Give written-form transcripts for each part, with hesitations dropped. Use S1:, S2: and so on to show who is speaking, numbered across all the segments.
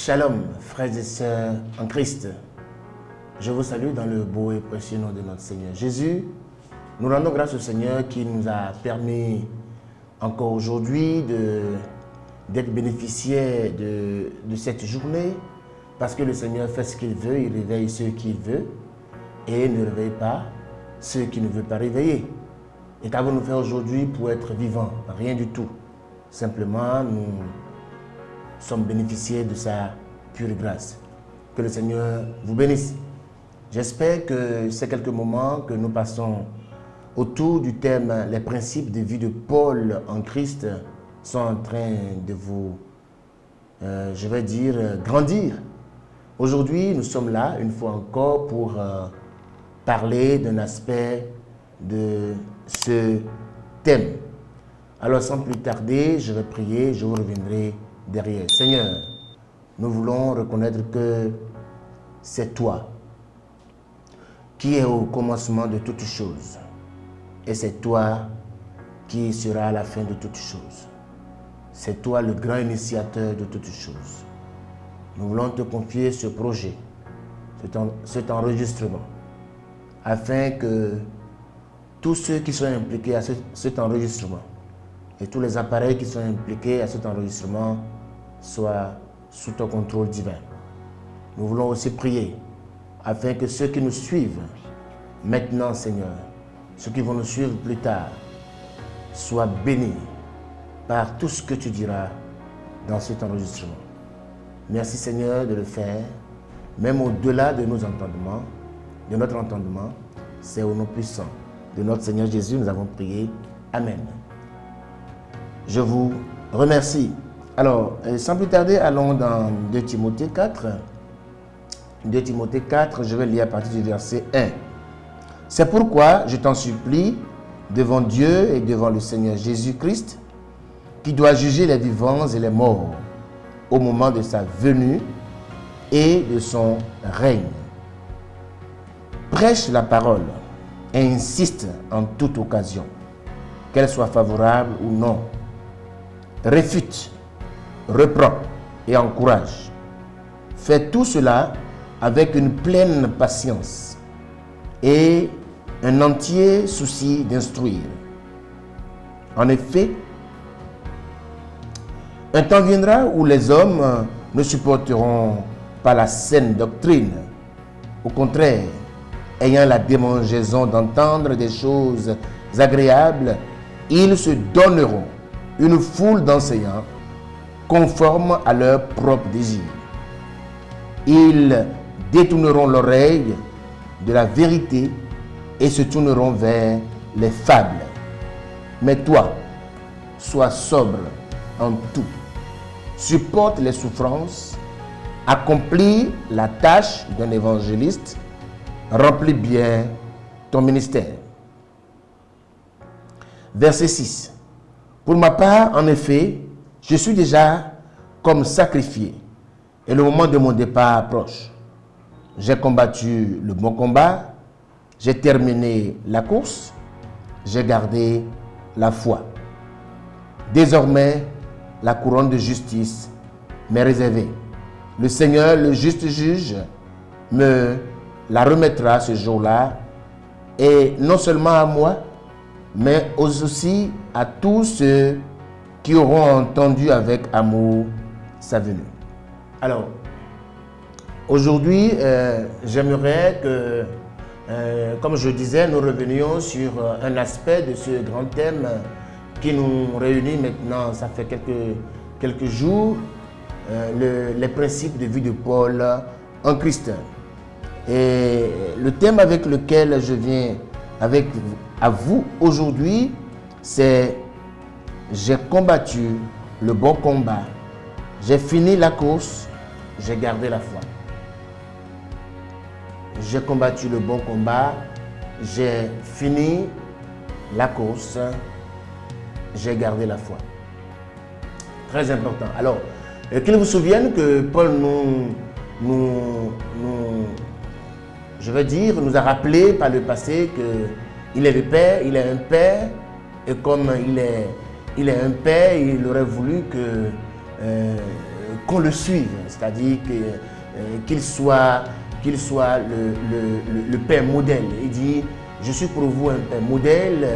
S1: Shalom, frères et sœurs en Christ. Je vous salue dans le beau et précieux nom de notre Seigneur Jésus. Nous rendons grâce au Seigneur qui nous a permis encore aujourd'hui d'être bénéficiaires de cette journée, parce que le Seigneur fait ce qu'il veut, il réveille ceux qu'il veut et ne réveille pas ceux qui ne veulent pas réveiller. Et qu'avons-nous fait aujourd'hui pour être vivants? Rien du tout. Simplement, nous sommes bénéficiaires de sa pure grâce. Que le Seigneur vous bénisse. J'espère que ces quelques moments que nous passons autour du thème « Les principes de vie de Paul en Christ » sont en train de vous, je vais dire, grandir. Aujourd'hui, nous sommes là, une fois encore, pour parler d'un aspect de ce thème. Alors, sans plus tarder, je vais prier, je vous reviendrai derrière. Seigneur, nous voulons reconnaître que c'est toi qui es au commencement de toutes choses. Et c'est toi qui seras à la fin de toutes choses. C'est toi le grand initiateur de toutes choses. Nous voulons te confier ce projet, cet enregistrement, afin que tous ceux qui sont impliqués à cet enregistrement et tous les appareils qui sont impliqués à cet enregistrement soient sous ton contrôle divin. Nous voulons aussi prier afin que ceux qui nous suivent maintenant, Seigneur, ceux qui vont nous suivre plus tard, soient bénis par tout ce que tu diras dans cet enregistrement. Merci, Seigneur, de le faire, même au-delà de nos entendements, de notre entendement. C'est au nom puissant de notre Seigneur Jésus, nous avons prié. Amen. Je vous remercie. Alors, sans plus tarder, allons dans 2 Timothée 4. 2 Timothée 4, je vais lire à partir du verset 1. C'est pourquoi je t'en supplie, devant Dieu et devant le Seigneur Jésus-Christ, qui doit juger les vivants et les morts au moment de sa venue et de son règne. Prêche la parole et insiste en toute occasion, qu'elle soit favorable ou non. Réfute, reprend et encourage. Fais tout cela avec une pleine patience et un entier souci d'instruire. En effet, un temps viendra où les hommes ne supporteront pas la saine doctrine. Au contraire, ayant la démangeaison d'entendre des choses agréables, ils se donneront une foule d'enseignants conformes à leurs propres désirs. Ils détourneront l'oreille de la vérité et se tourneront vers les fables. Mais toi, sois sobre en tout. Supporte les souffrances, accomplis la tâche d'un évangéliste, remplis bien ton ministère. Verset 6. Pour ma part, en effet, je suis déjà comme sacrifié et le moment de mon départ approche. J'ai combattu le bon combat, j'ai terminé la course, j'ai gardé la foi. Désormais, la couronne de justice m'est réservée. Le Seigneur, le juste juge, me la remettra ce jour-là, et non seulement à moi, mais aussi à tous ceux qui auront entendu avec amour sa venue. Alors, aujourd'hui, j'aimerais que, comme je disais, nous revenions sur un aspect de ce grand thème qui nous réunit maintenant, ça fait quelques jours, les principes de vie de Paul en Christ. Et le thème avec lequel je viens à vous aujourd'hui, c'est « J'ai combattu le bon combat, j'ai fini la course, j'ai gardé la foi. » J'ai combattu le bon combat, j'ai fini la course, j'ai gardé la foi. Très important. Alors, qu'il vous souvienne que Paul nous a rappelé par le passé qu'il est le Père, il est un Père, et comme il est un Père, il aurait voulu qu'on le suive, c'est-à-dire qu'il soit le père modèle. Il dit, je suis pour vous un père modèle,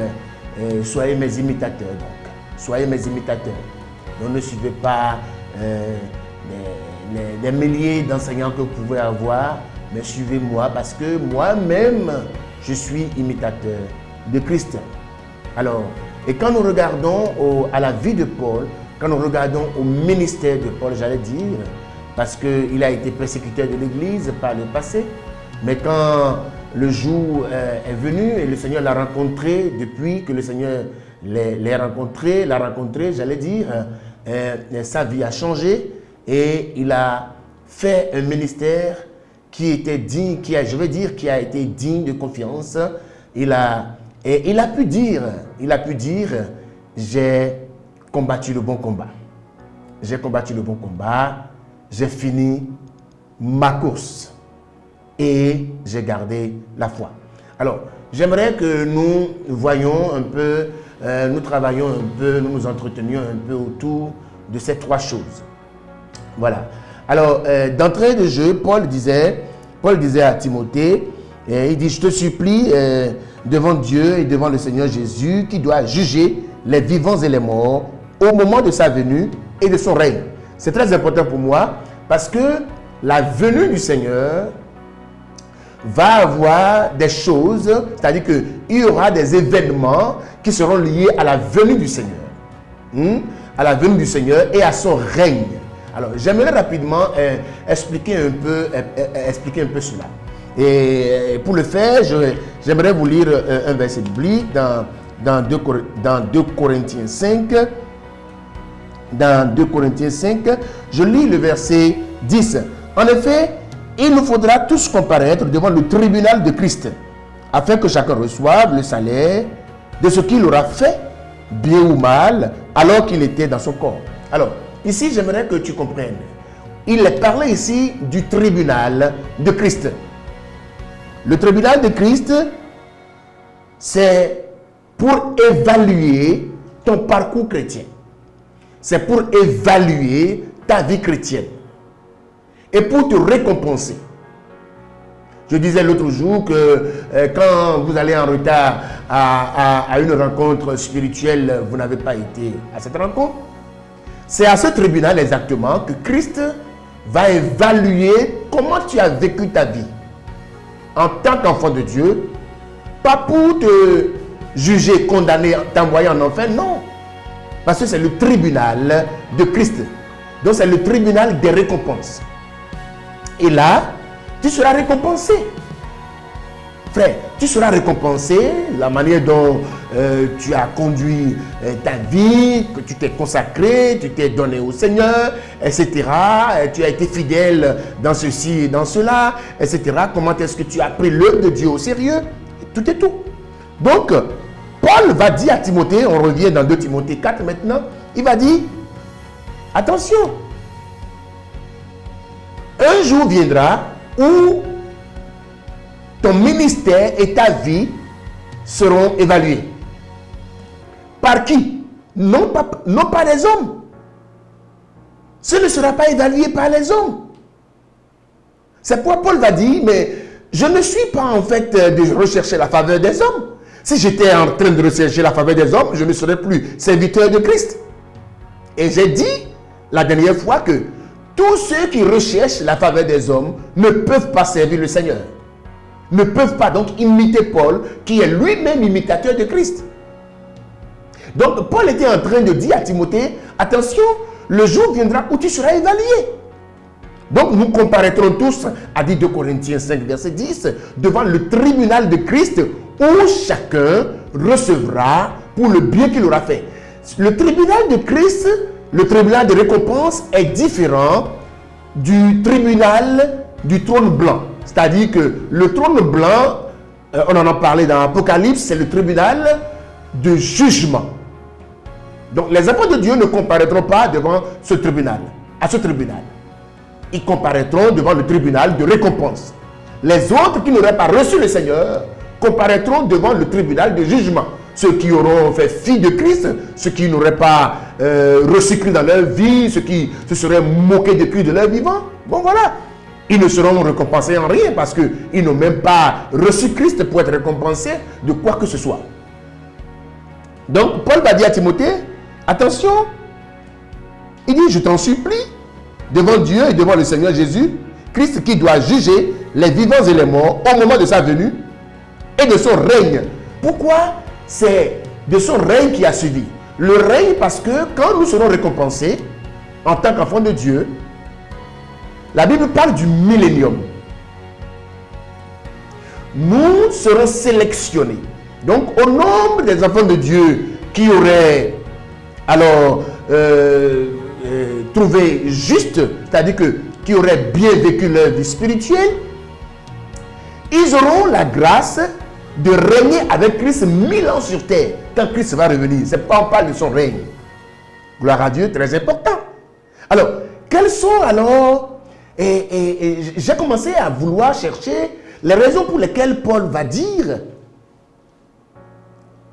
S1: soyez mes imitateurs. Donc, soyez mes imitateurs. Donc, ne suivez pas les milliers d'enseignants que vous pouvez avoir, mais suivez-moi parce que moi-même, je suis imitateur de Christ. Alors, et quand nous regardons à la vie de Paul, quand nous regardons au ministère de Paul, j'allais dire, parce qu'il a été persécuteur de l'Église par le passé, mais quand le jour est venu et le Seigneur l'a rencontré, depuis que le Seigneur l'a rencontré, j'allais dire, sa vie a changé et il a fait un ministère qui était digne, qui a été digne de confiance. Il a pu dire, j'ai combattu le bon combat. J'ai combattu le bon combat, j'ai fini ma course et j'ai gardé la foi. Alors, j'aimerais que nous voyions un peu, nous travaillions un peu, nous nous entretenions un peu autour de ces trois choses. Voilà. Alors, d'entrée de jeu, Paul disait à Timothée, il dit, je te supplie devant Dieu et devant le Seigneur Jésus qui doit juger les vivants et les morts au moment de sa venue et de son règne. C'est très important pour moi parce que la venue du Seigneur va avoir des choses, c'est-à-dire qu'il y aura des événements qui seront liés à la venue du Seigneur. À la venue du Seigneur et à son règne. Alors, j'aimerais rapidement expliquer un peu cela. Et pour le faire, j'aimerais vous lire un verset biblique dans 2 Corinthiens 5. Dans 2 Corinthiens 5, je lis le verset 10. En effet, il nous faudra tous comparaître devant le tribunal de Christ, afin que chacun reçoive le salaire de ce qu'il aura fait, bien ou mal, alors qu'il était dans son corps. Alors, ici, j'aimerais que tu comprennes. Il est parlé ici du tribunal de Christ. Le tribunal de Christ, c'est pour évaluer ton parcours chrétien. C'est pour évaluer ta vie chrétienne. Et pour te récompenser. Je disais l'autre jour que quand vous allez en retard à une rencontre spirituelle, vous n'avez pas été à cette rencontre. C'est à ce tribunal exactement que Christ va évaluer comment tu as vécu ta vie en tant qu'enfant de Dieu, pas pour te juger, condamner, t'envoyer en enfer, non. Parce que c'est le tribunal de Christ. Donc c'est le tribunal des récompenses. Et là, tu seras récompensé. Frère, tu seras récompensé, la manière dont tu as conduit ta vie, que tu t'es consacré, tu t'es donné au Seigneur, etc. Tu as été fidèle dans ceci et dans cela, etc. Comment est-ce que tu as pris l'œuvre de Dieu au sérieux? Tout est tout. Donc, Paul va dire à Timothée, on revient dans 2 Timothée 4 maintenant, il va dire, attention, un jour viendra où ton ministère et ta vie seront évalués. Par qui? Non pas les hommes. Ce ne sera pas évalué par les hommes. C'est pourquoi Paul va dire, mais je ne suis pas en fait de rechercher la faveur des hommes. Si j'étais en train de rechercher la faveur des hommes, je ne serais plus serviteur de Christ. Et j'ai dit la dernière fois que tous ceux qui recherchent la faveur des hommes ne peuvent pas servir le Seigneur. Ne peuvent pas donc imiter Paul, qui est lui-même imitateur de Christ. Donc Paul était en train de dire à Timothée, attention, le jour viendra où tu seras évalué. Donc nous comparaîtrons tous, a dit 2 Corinthiens 5, verset 10, devant le tribunal de Christ, où chacun recevra pour le bien qu'il aura fait. Le tribunal de Christ, le tribunal de récompense est différent du tribunal du trône blanc. C'est-à-dire que le trône blanc, on en a parlé dans l'Apocalypse, c'est le tribunal de jugement. Donc les enfants de Dieu ne comparaîtront pas devant ce tribunal, à ce tribunal. Ils comparaîtront devant le tribunal de récompense. Les autres qui n'auraient pas reçu le Seigneur comparaîtront devant le tribunal de jugement. ceux qui auront fait fi de Christ, ceux qui n'auraient pas reçu Christ dans leur vie, ceux qui se seraient moqués de Christ de leur vivant. Bon voilà, ils ne seront récompensés en rien parce qu'ils n'ont même pas reçu Christ pour être récompensés de quoi que ce soit. Donc Paul va dire à Timothée, attention, il dit, je t'en supplie, devant Dieu et devant le Seigneur Jésus, Christ qui doit juger les vivants et les morts au moment de sa venue et de son règne. Pourquoi? C'est de son règne qui a suivi. Le règne parce que quand nous serons récompensés en tant qu'enfants de Dieu, la Bible parle du millénium. Nous serons sélectionnés. Donc au nombre des enfants de Dieu qui auraient alors trouvé juste, c'est-à-dire que qui auraient bien vécu leur vie spirituelle, ils auront la grâce de régner avec Christ 1000 ans sur terre quand Christ va revenir. C'est pas on parle de son règne. Gloire à Dieu, très important. Alors, quels sont alors j'ai commencé à vouloir chercher les raisons pour lesquelles Paul va dire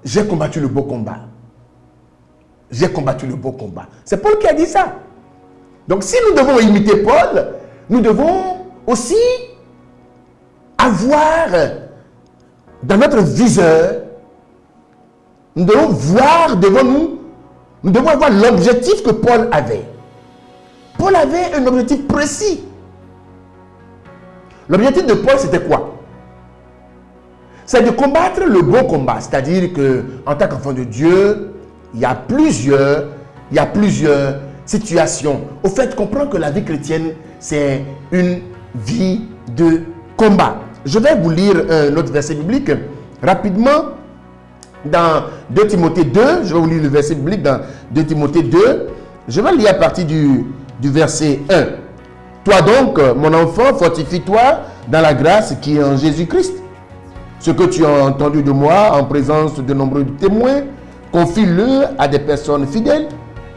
S1: j'ai combattu le beau combat. J'ai combattu le beau combat. C'est Paul qui a dit ça. Donc si nous devons imiter Paul, nous devons aussi avoir dans notre viseur, nous devons voir devant nous, nous devons avoir l'objectif que Paul avait. Paul avait un objectif précis. L'objectif de Paul, c'était quoi? C'est de combattre le bon combat. C'est-à-dire qu'en tant qu'enfant de Dieu, il y a plusieurs situations. Au fait, comprendre que la vie chrétienne, c'est une vie de combat. Je vais vous lire un autre verset biblique rapidement. Dans 2 Timothée 2, je vais vous lire le verset biblique dans 2 Timothée 2. Je vais lire à partir du verset 1. Toi donc, mon enfant, fortifie-toi dans la grâce qui est en Jésus-Christ. Ce que tu as entendu de moi en présence de nombreux témoins, confie-le à des personnes fidèles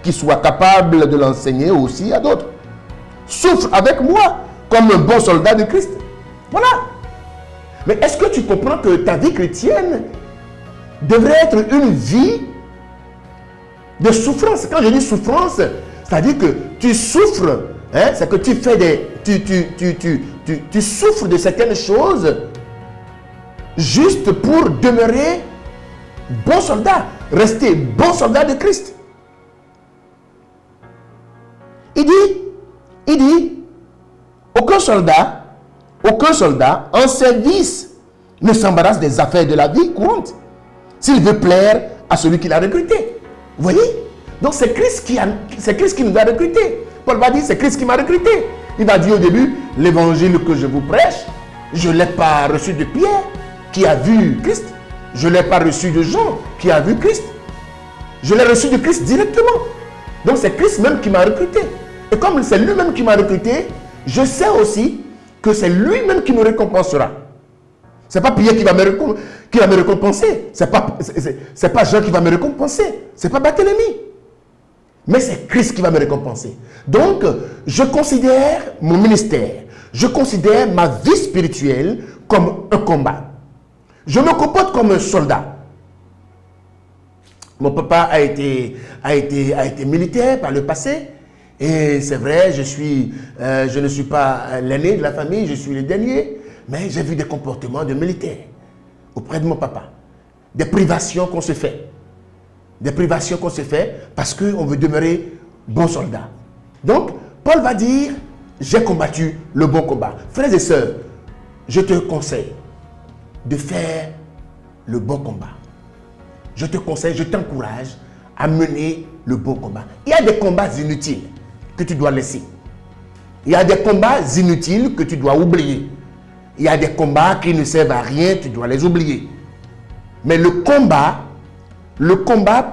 S1: qui soient capables de l'enseigner aussi à d'autres. Souffre avec moi comme un bon soldat de Christ. Voilà. Mais est-ce que tu comprends que ta vie chrétienne devrait être une vie de souffrance? Quand je dis souffrance, c'est-à-dire que tu souffres, hein, c'est que tu fais tu souffres de certaines choses juste pour demeurer bon soldat, rester bon soldat de Christ. Il dit, aucun soldat en service ne s'embarrasse des affaires de la vie courante s'il veut plaire à celui qui l'a recruté. Vous voyez? Donc c'est Christ qui nous a recrutés. Paul va dire, c'est Christ qui m'a recruté. Il va dire au début, l'évangile que je vous prêche, je ne l'ai pas reçu de Pierre, qui a vu Christ. Je ne l'ai pas reçu de Jean, qui a vu Christ. Je l'ai reçu de Christ directement. Donc c'est Christ même qui m'a recruté. Et comme c'est lui-même qui m'a recruté, je sais aussi que c'est lui-même qui me récompensera. Ce n'est pas Pierre qui va me récompenser. Ce n'est pas Jean qui va me récompenser. Ce n'est pas Barthélemy. Mais c'est Christ qui va me récompenser. Donc, je considère mon ministère, je considère ma vie spirituelle comme un combat. Je me comporte comme un soldat. Mon papa a été militaire par le passé. Et c'est vrai, je ne suis pas l'aîné de la famille, je suis le dernier. Mais j'ai vu des comportements de militaires auprès de mon papa. Des privations qu'on se fait. Des privations qu'on se fait parce qu'on veut demeurer bon soldat. Donc, Paul va dire, j'ai combattu le bon combat. Frères et sœurs, je te conseille de faire le bon combat. Je te conseille, je t'encourage à mener le bon combat. Il y a des combats inutiles que tu dois laisser. Il y a des combats inutiles que tu dois oublier. Il y a des combats qui ne servent à rien, tu dois les oublier. Mais le combat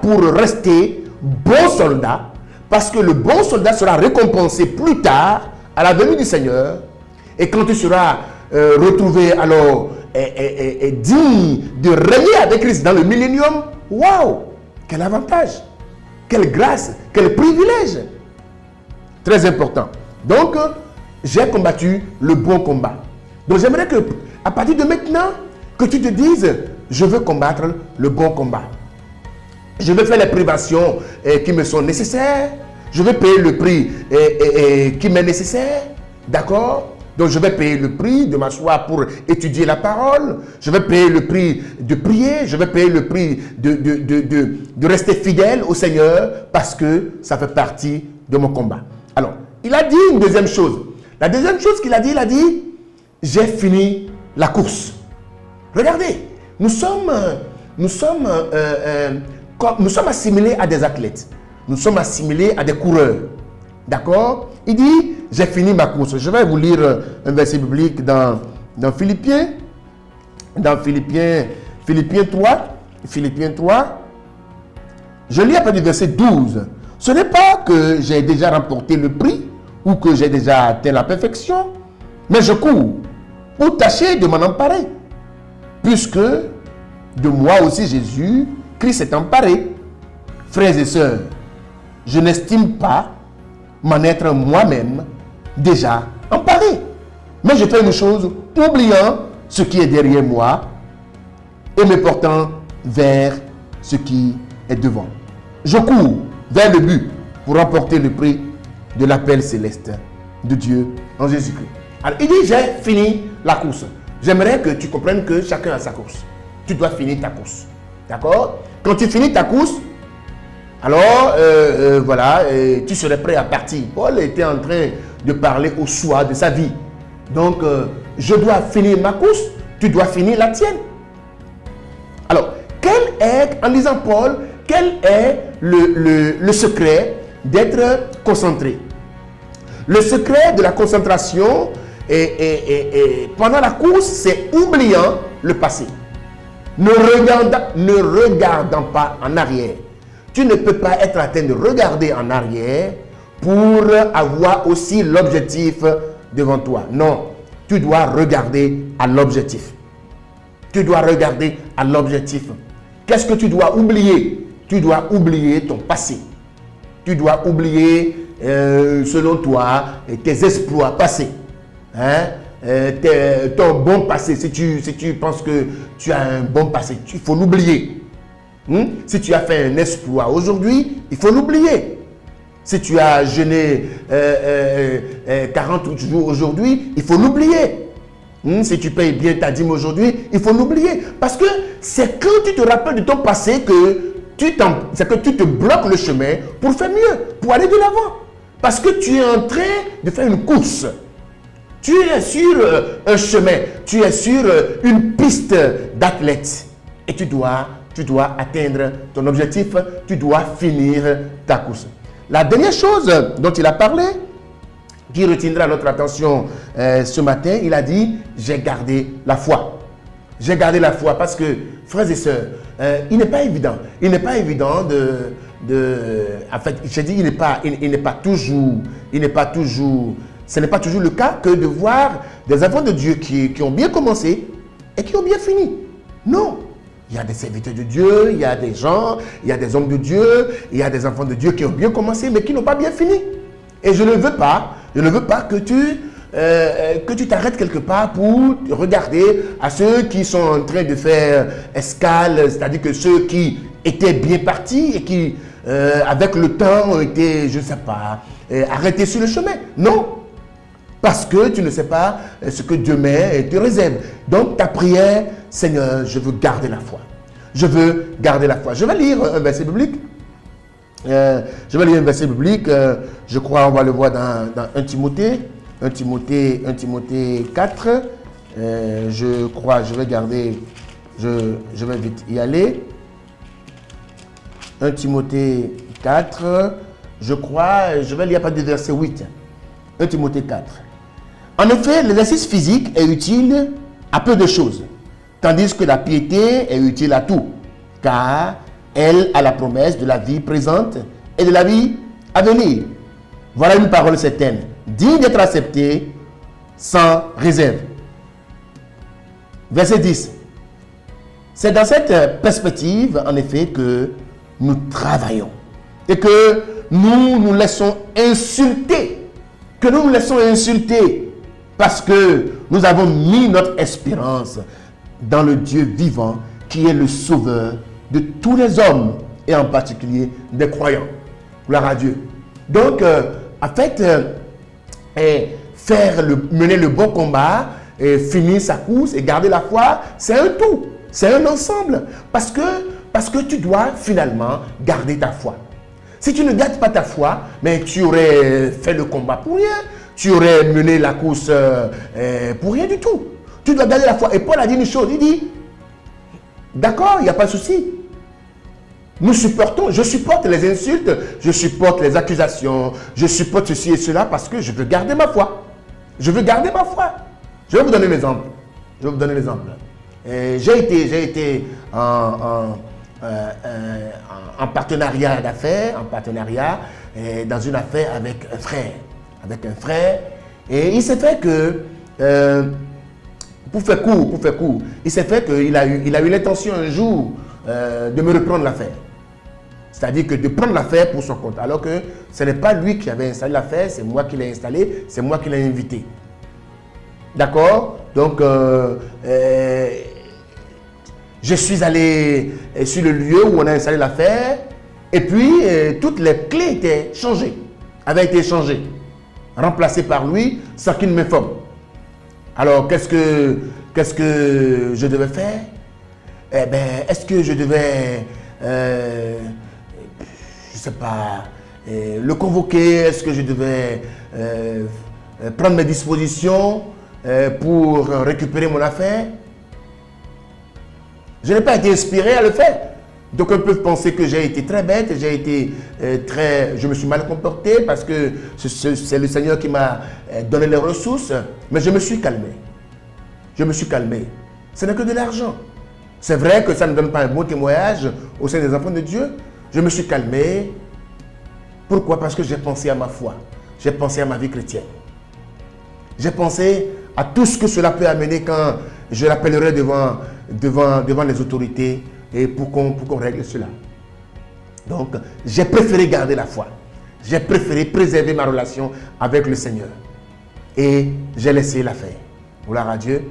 S1: pour rester bon soldat, parce que le bon soldat sera récompensé plus tard à la venue du Seigneur, et quand tu seras retrouvé alors digne de régner avec Christ dans le millénium, waouh, quel avantage, quelle grâce, quel privilège. Très important. Donc, j'ai combattu le bon combat. Donc, j'aimerais que, à partir de maintenant, que tu te dises, je veux combattre le bon combat. Je vais faire les privations qui me sont nécessaires. Je vais payer le prix qui m'est nécessaire. D'accord? Donc je vais payer le prix de m'asseoir pour étudier la parole. Je vais payer le prix de prier. Je vais payer le prix de rester fidèle au Seigneur parce que ça fait partie de mon combat. Alors, il a dit une deuxième chose. La deuxième chose qu'il a dit, j'ai fini la course. Regardez, nous sommes assimilés à des athlètes. Nous sommes assimilés à des coureurs. D'accord? Il dit, j'ai fini ma course. Je vais vous lire un verset biblique dans Philippiens. Dans Philippiens 3. Philippiens 3. Je lis après du verset 12. Ce n'est pas que j'ai déjà remporté le prix ou que j'ai déjà atteint la perfection, mais je cours pour tâcher de m'en emparer. Puisque de moi aussi Jésus, Christ est emparé. Frères et sœurs, je n'estime pas m'en être moi-même déjà emparé. Mais je fais une chose, oubliant ce qui est derrière moi et me portant vers ce qui est devant. Je cours vers le but pour remporter le prix de l'appel céleste de Dieu en Jésus-Christ. Alors il dit, j'ai fini la course. J'aimerais que tu comprennes que chacun a sa course. Tu dois finir ta course. D'accord? Quand tu finis ta course, alors, tu serais prêt à partir. Paul était en train de parler au choix de sa vie. Donc, je dois finir ma course, tu dois finir la tienne. Alors, en lisant Paul, quel est le secret d'être concentré? Le secret de la concentration pendant la course, c'est oubliant le passé. Ne regardant pas en arrière. Tu ne peux pas être en train de regarder en arrière pour avoir aussi l'objectif devant toi. Non, tu dois regarder à l'objectif. Tu dois regarder à l'objectif. Qu'est-ce que tu dois oublier? Tu dois oublier ton passé. Tu dois oublier, selon toi, tes exploits passés. Ton bon passé. Si tu penses que tu as un bon passé, il faut l'oublier. Si tu as fait un exploit aujourd'hui, il faut l'oublier. Si tu as jeûné 40 jours aujourd'hui, il faut l'oublier. Si tu payes bien ta dîme aujourd'hui, il faut l'oublier. Parce que c'est quand tu te rappelles de ton passé que tu te bloques le chemin pour faire mieux, pour aller de l'avant. Parce que tu es en train de faire une course. Tu es sur un chemin, tu es sur une piste d'athlète. Et tu dois atteindre ton objectif, tu dois finir ta course. La dernière chose dont il a parlé, qui retiendra notre attention ce matin, il a dit, j'ai gardé la foi. J'ai gardé la foi parce que, frères et sœurs, il n'est pas évident. Il n'est pas évident en fait, j'ai dit, ce n'est pas toujours le cas que de voir des enfants de Dieu qui ont bien commencé et qui ont bien fini. Non. Il y a des serviteurs de Dieu, il y a des gens, il y a des hommes de Dieu, il y a des enfants de Dieu qui ont bien commencé mais qui n'ont pas bien fini. Et je ne veux pas que tu t'arrêtes quelque part pour regarder à ceux qui sont en train de faire escale, c'est-à-dire que ceux qui étaient bien partis et qui, avec le temps, ont été, je ne sais pas, arrêtés sur le chemin. Non. Parce que tu ne sais pas ce que demain te réserve. Donc ta prière, Seigneur, je veux garder la foi. Je veux garder la foi. Je vais lire un verset biblique. Je crois on va le voir dans 1 Timothée. 1 Timothée 4. Je crois, je vais garder, je vais vite y aller. 1 Timothée 4. Je crois, je vais lire à partir du verset 8. 1 Timothée 4. En effet, l'exercice physique est utile à peu de choses, tandis que la piété est utile à tout, car elle a la promesse de la vie présente et de la vie à venir. Voilà une parole certaine, digne d'être acceptée sans réserve. Verset 10. C'est dans cette perspective, en effet, que nous travaillons et que nous nous laissons insulter. Que nous nous laissons insulter parce que nous avons mis notre espérance dans le Dieu vivant qui est le sauveur de tous les hommes. et en particulier des croyants. Gloire à Dieu. Donc, en fait, mener le bon combat, et finir sa course et garder la foi, c'est un tout, c'est un ensemble. Parce que tu dois finalement garder ta foi. Si tu ne gardes pas ta foi, mais tu aurais fait le combat pour rien. Tu aurais mené la course pour rien du tout. Tu dois garder la foi. Et Paul a dit une chose, il dit, d'accord, il n'y a pas de souci. Je supporte les insultes, je supporte les accusations, je supporte ceci et cela parce que je veux garder ma foi. Je veux garder ma foi. Je vais vous donner l'exemple. J'ai été en partenariat d'affaires, dans une affaire avec un frère. Et il s'est fait que, pour faire court, il s'est fait qu'il a eu l'intention un jour de me reprendre l'affaire. C'est-à-dire que de prendre l'affaire pour son compte. Alors que ce n'est pas lui qui avait installé l'affaire, c'est moi qui l'ai installé, c'est moi qui l'ai invité. D'accord? Donc, je suis allé sur le lieu où on a installé l'affaire et puis toutes les clés avaient été changées, remplacées par lui sans qu'il ne m'informe. Alors, qu'est-ce que je devais faire? Eh bien, est-ce que je devais, je ne sais pas, le convoquer? Est-ce que je devais prendre mes dispositions pour récupérer mon affaire? Je n'ai pas été inspiré à le faire. Donc on peut penser que j'ai été très bête, je me suis mal comporté parce que c'est le Seigneur qui m'a donné les ressources. Mais je me suis calmé. Ce n'est que de l'argent. C'est vrai que ça ne donne pas un bon témoignage au sein des enfants de Dieu. Je me suis calmé. Pourquoi? Parce que j'ai pensé à ma foi. J'ai pensé à ma vie chrétienne. J'ai pensé à tout ce que cela peut amener quand je l'appellerai devant les autorités et pour qu'on règle cela. Donc, j'ai préféré garder la foi. J'ai préféré préserver ma relation avec le Seigneur. Et j'ai laissé la faire. Gloire à Dieu.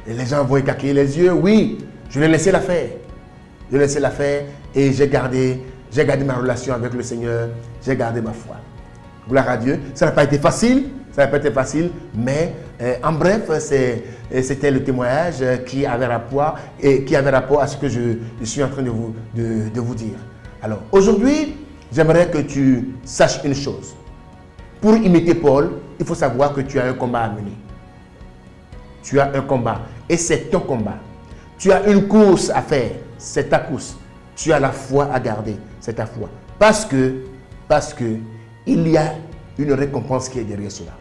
S1: Et les gens vont écarquiller les yeux. Oui, je l'ai laissé la faire. Et j'ai gardé ma relation avec le Seigneur. J'ai gardé ma foi. Gloire à Dieu. Ça n'a pas été facile. Mais en bref, c'était le témoignage qui avait rapport à ce que je suis en train de vous dire. Alors, aujourd'hui, j'aimerais que tu saches une chose. Pour imiter Paul, il faut savoir que tu as un combat à mener. Tu as un combat et c'est ton combat. Tu as une course à faire, c'est ta course. Tu as la foi à garder, c'est ta foi. Parce que il y a une récompense qui est derrière cela.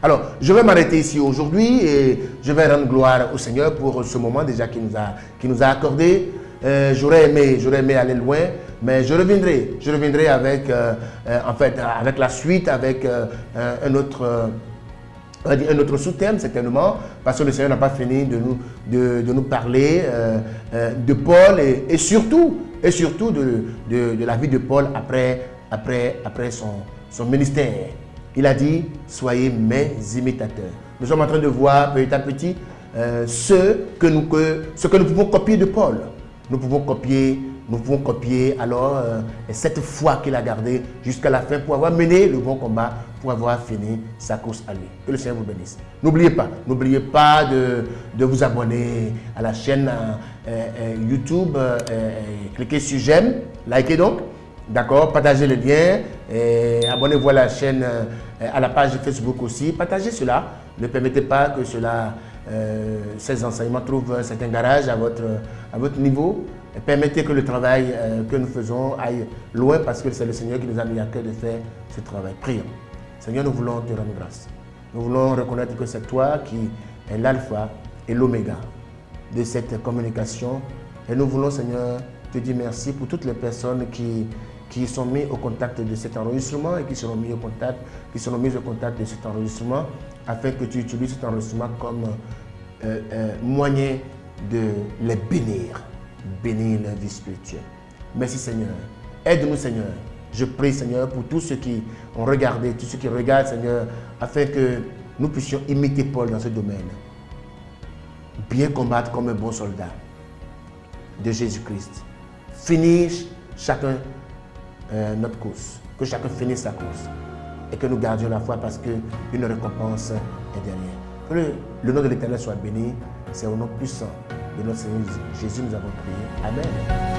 S1: Alors, je vais m'arrêter ici aujourd'hui et je vais rendre gloire au Seigneur pour ce moment déjà qu'il nous a accordé. J'aurais aimé aller loin, mais je reviendrai avec la suite, avec un autre sous-thème certainement, parce que le Seigneur n'a pas fini de nous parler de Paul et surtout de la vie de Paul après son ministère. Il a dit, soyez mes imitateurs. Nous sommes en train de voir petit à petit ce que nous pouvons copier de Paul. Nous pouvons copier alors cette foi qu'il a gardée jusqu'à la fin pour avoir mené le bon combat, pour avoir fini sa course à lui. Que le Seigneur vous bénisse. N'oubliez pas de vous abonner à la chaîne YouTube, cliquez sur j'aime, likez donc. D'accord, partagez le lien, abonnez-vous à la chaîne, à la page Facebook aussi. Partagez cela. Ne permettez pas que ces enseignements trouvent un certain garage à votre niveau. Permettez que le travail que nous faisons aille loin parce que c'est le Seigneur qui nous a mis à cœur de faire ce travail. Prions. Seigneur, nous voulons te rendre grâce. Nous voulons reconnaître que c'est toi qui es l'alpha et l'oméga de cette communication. Et nous voulons, Seigneur, te dire merci pour toutes les personnes qui sont mises au contact de cet enregistrement et qui seront mises au contact de cet enregistrement afin que tu utilises cet enregistrement comme moyen de les bénir leur vie spirituelle. Merci Seigneur. Aide-nous Seigneur. Je prie Seigneur pour tous ceux qui ont regardé, tous ceux qui regardent Seigneur, afin que nous puissions imiter Paul dans ce domaine. Bien combattre comme un bon soldat de Jésus-Christ. finir chacun notre course, que chacun finisse sa course et que nous gardions la foi parce qu'une récompense est derrière. Que le nom de l'Éternel soit béni. C'est au nom puissant de notre Seigneur Jésus nous avons prié. Amen.